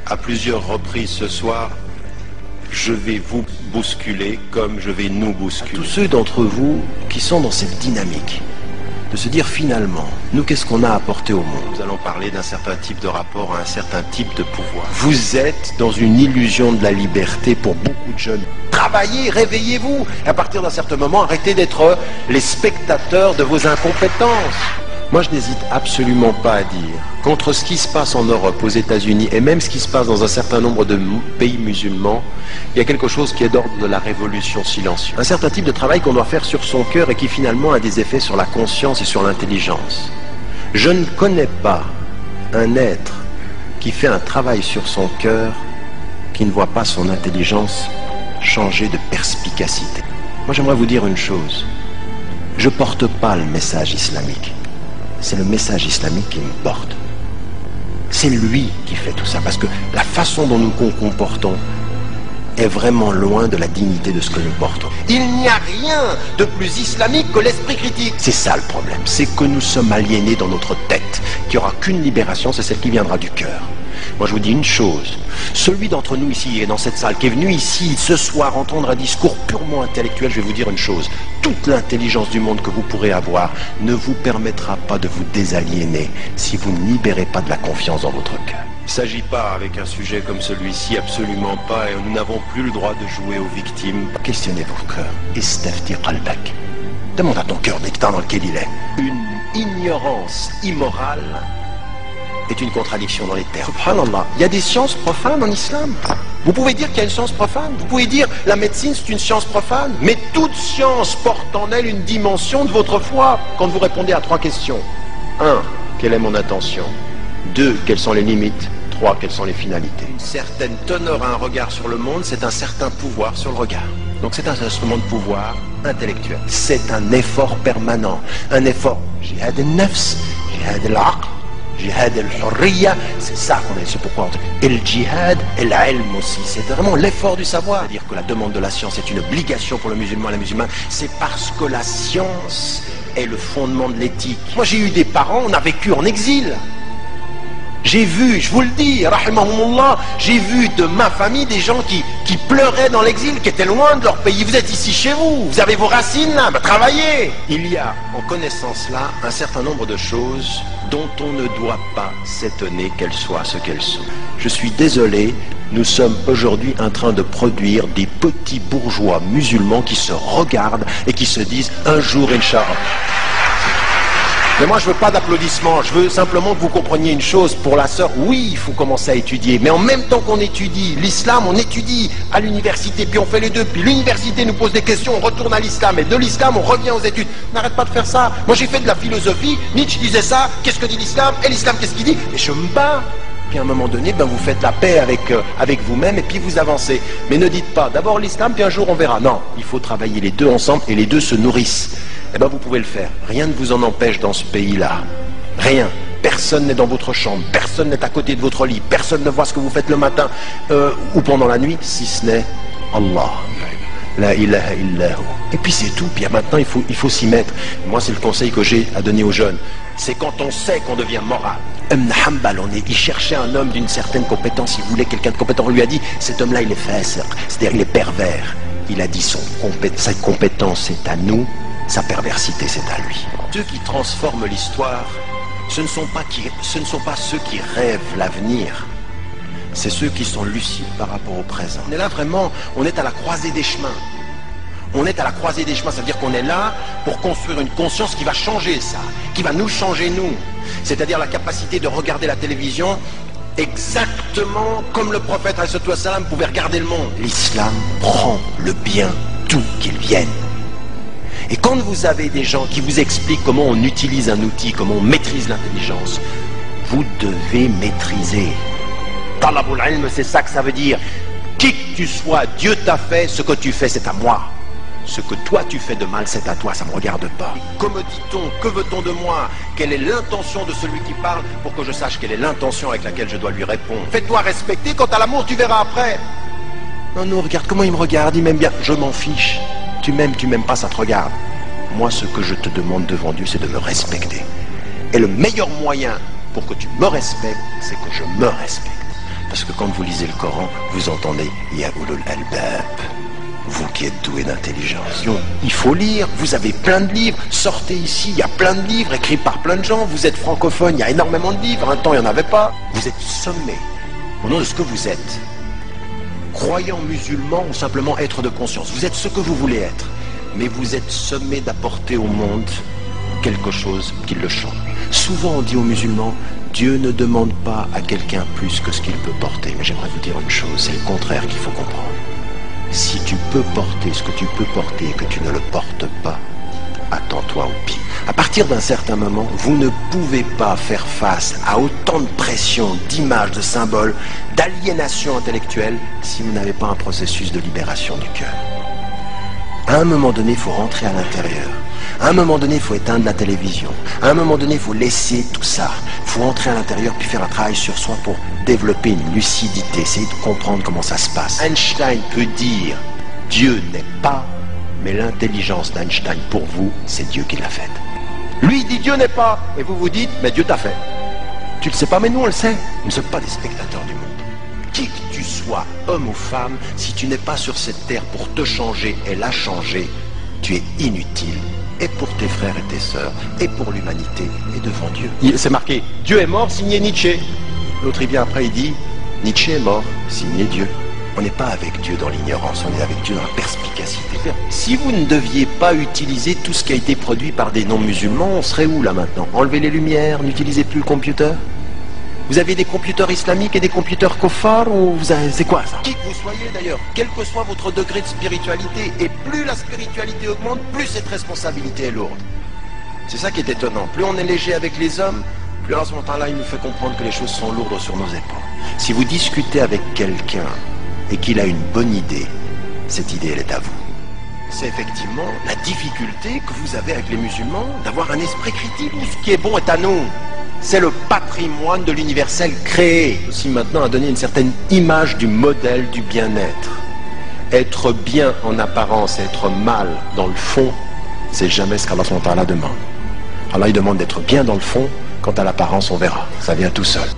À plusieurs reprises ce soir, je vais vous bousculer comme je vais nous bousculer. Tous ceux d'entre vous qui sont dans cette dynamique, de se dire finalement, nous qu'est-ce qu'on a apporté au monde? Nous allons parler d'un certain type de rapport à un certain type de pouvoir. Vous êtes dans une illusion de la liberté pour beaucoup de jeunes. Travaillez, réveillez-vous. Et à partir d'un certain moment, arrêtez d'être les spectateurs de vos incompétences. Moi, je n'hésite absolument pas à dire, contre ce qui se passe en Europe, aux États-Unis, et même ce qui se passe dans un certain nombre de pays musulmans, il y a quelque chose qui est d'ordre de la révolution silencieuse. Un certain type de travail qu'on doit faire sur son cœur et qui finalement a des effets sur la conscience et sur l'intelligence. Je ne connais pas un être qui fait un travail sur son cœur qui ne voit pas son intelligence changer de perspicacité. Moi, j'aimerais vous dire une chose. Je ne porte pas le message islamique. C'est le message islamique qui me porte. C'est lui qui fait tout ça, parce que la façon dont nous nous comportons est vraiment loin de la dignité de ce que nous portons. Il n'y a rien de plus islamique que l'esprit critique. C'est ça le problème, c'est que nous sommes aliénés dans notre tête, qu'il n'y aura qu'une libération, c'est celle qui viendra du cœur. Moi je vous dis une chose, celui d'entre nous ici et dans cette salle qui est venu ici ce soir entendre un discours purement intellectuel, je vais vous dire une chose, toute l'intelligence du monde que vous pourrez avoir ne vous permettra pas de vous désaliéner si vous ne libérez pas de la confiance dans votre cœur. Il ne s'agit pas, avec un sujet comme celui-ci, absolument pas, et nous n'avons plus le droit de jouer aux victimes. Questionnez vos cœurs. Istafti qalbak. Demande à ton cœur l'état dans lequel il est. Une ignorance immorale est une contradiction dans les termes. Subhanallah, il y a des sciences profanes en islam. Vous pouvez dire qu'il y a une science profane. Vous pouvez dire la médecine c'est une science profane. Mais toute science porte en elle une dimension de votre foi. Quand vous répondez à 3 questions. 1. Quelle est mon intention? 2. Quelles sont les limites? 3. Quelles sont les finalités? Une certaine teneur à un regard sur le monde, c'est un certain pouvoir sur le regard. Donc c'est un instrument de pouvoir intellectuel. C'est un effort permanent. Un effort. Jihad al-nafs, jihad al-aql, jihad al-hurriya, c'est ça qu'on est, c'est pourquoi on dit. Et le jihad et l'ilm aussi, c'est vraiment l'effort du savoir. C'est-à-dire que la demande de la science est une obligation pour le musulman et la musulmane, c'est parce que la science est le fondement de l'éthique. Moi j'ai eu des parents, on a vécu en exil. J'ai vu, je vous le dis, rahimahumullah, j'ai vu de ma famille des gens qui pleuraient dans l'exil, qui étaient loin de leur pays. Vous êtes ici chez vous, vous avez vos racines là, bah, travaillez. Il y a en connaissance là un certain nombre de choses dont on ne doit pas s'étonner qu'elles soient ce qu'elles sont. Je suis désolé, nous sommes aujourd'hui en train de produire des petits bourgeois musulmans qui se regardent et qui se disent un jour, Inch'Allah. Mais moi je veux pas d'applaudissements, je veux simplement que vous compreniez une chose pour la sœur. Oui, il faut commencer à étudier, mais en même temps qu'on étudie l'islam, on étudie à l'université, puis on fait les deux, puis l'université nous pose des questions, on retourne à l'islam, et de l'islam on revient aux études. N'arrête pas de faire ça. Moi j'ai fait de la philosophie, Nietzsche disait ça, qu'est-ce que dit l'islam? Et l'islam qu'est-ce qu'il dit? Et je me bats. Puis à un moment donné, ben, vous faites la paix avec vous-même et puis vous avancez. Mais ne dites pas, d'abord l'islam, puis un jour on verra. Non, il faut travailler les deux ensemble et les deux se nourrissent. Eh bien vous pouvez le faire. Rien ne vous en empêche dans ce pays-là. Rien. Personne n'est dans votre chambre, personne n'est à côté de votre lit, personne ne voit ce que vous faites le matin ou pendant la nuit, si ce n'est Allah. La ilaha illahu. Et puis c'est tout. Puis maintenant il faut s'y mettre. Moi c'est le conseil que j'ai à donner aux jeunes. C'est quand on sait qu'on devient moral. Ibn Hanbal, il cherchait un homme d'une certaine compétence, il voulait quelqu'un de compétent. On lui a dit, cet homme-là il est fasiq, c'est-à-dire il est pervers. Il a dit, sa compétence c'est à nous, sa perversité c'est à lui. Ceux qui transforment l'histoire, ce ne sont pas ceux qui rêvent l'avenir. C'est ceux qui sont lucides par rapport au présent. On est là vraiment, on est à la croisée des chemins. On est à la croisée des chemins, ça veut dire qu'on est là pour construire une conscience qui va changer ça, qui va nous changer nous. C'est-à-dire la capacité de regarder la télévision exactement comme le prophète alayhi wa sallam pouvait regarder le monde. L'islam prend le bien d'où qu'il vienne. Et quand vous avez des gens qui vous expliquent comment on utilise un outil, comment on maîtrise l'intelligence, vous devez maîtriser. Talabul ilm, c'est ça que ça veut dire. Qui que tu sois, Dieu t'a fait, ce que tu fais c'est à moi. Ce que toi tu fais de mal, c'est à toi, ça ne me regarde pas. Que me dit-on? Que veut-on de moi? Quelle est l'intention de celui qui parle pour que je sache quelle est l'intention avec laquelle je dois lui répondre? Fais-toi respecter, quant à l'amour, tu verras après. Non, non, regarde comment il me regarde, il m'aime bien. Je m'en fiche. Tu m'aimes pas, ça te regarde. Moi, ce que je te demande devant Dieu, c'est de me respecter. Et le meilleur moyen pour que tu me respectes, c'est que je me respecte. Parce que quand vous lisez le Coran, vous entendez Ya ulul albab, vous qui êtes doué d'intelligence. Il faut lire, vous avez plein de livres, sortez ici, il y a plein de livres écrits par plein de gens, vous êtes francophone, il y a énormément de livres, un temps il n'y en avait pas. Vous êtes sommé, au nom de ce que vous êtes, croyant musulman ou simplement être de conscience, vous êtes ce que vous voulez être, mais vous êtes sommé d'apporter au monde quelque chose qui le change. Souvent on dit aux musulmans, Dieu ne demande pas à quelqu'un plus que ce qu'il peut porter, mais j'aimerais vous dire une chose, c'est le contraire qu'il faut comprendre. Si tu peux porter ce que tu peux porter et que tu ne le portes pas, attends-toi au pire. À partir d'un certain moment, vous ne pouvez pas faire face à autant de pression, d'images, de symboles, d'aliénation intellectuelle si vous n'avez pas un processus de libération du cœur. À un moment donné, il faut rentrer à l'intérieur. À un moment donné, il faut éteindre la télévision. À un moment donné, il faut laisser tout ça. Il faut rentrer à l'intérieur puis faire un travail sur soi pour développer une lucidité, essayer de comprendre comment ça se passe. Einstein peut dire Dieu n'est pas, mais l'intelligence d'Einstein pour vous, c'est Dieu qui l'a faite. Lui il dit Dieu n'est pas, et vous vous dites mais Dieu t'a fait. Tu le sais pas, mais nous on le sait. Nous ne sommes pas des spectateurs du monde. Qui que tu sois, homme ou femme, si tu n'es pas sur cette terre pour te changer et la changer, tu es inutile. Et pour tes frères et tes sœurs, et pour l'humanité, et devant Dieu. C'est marqué, Dieu est mort, signé Nietzsche. L'autre il vient après, il dit, Nietzsche est mort, signé Dieu. On n'est pas avec Dieu dans l'ignorance, on est avec Dieu dans la perspicacité. Si vous ne deviez pas utiliser tout ce qui a été produit par des non-musulmans, on serait où là maintenant? Enlevez les lumières, n'utilisez plus le computer? Vous avez des computers islamiques et des computers koffars ou c'est quoi ça? Qui que vous soyez d'ailleurs, quel que soit votre degré de spiritualité, et plus la spiritualité augmente, plus cette responsabilité est lourde. C'est ça qui est étonnant. Plus on est léger avec les hommes, plus à ce moment-là, il nous fait comprendre que les choses sont lourdes sur nos épaules. Si vous discutez avec quelqu'un et qu'il a une bonne idée, cette idée, elle est à vous. C'est effectivement la difficulté que vous avez avec les musulmans d'avoir un esprit critique. Ce qui est bon est à nous. C'est le patrimoine de l'universel créé. Aussi maintenant à donner une certaine image du modèle du bien-être. Être bien en apparence et être mal dans le fond, c'est jamais ce qu'Allah demande. Allah il demande d'être bien dans le fond, quant à l'apparence on verra, ça vient tout seul.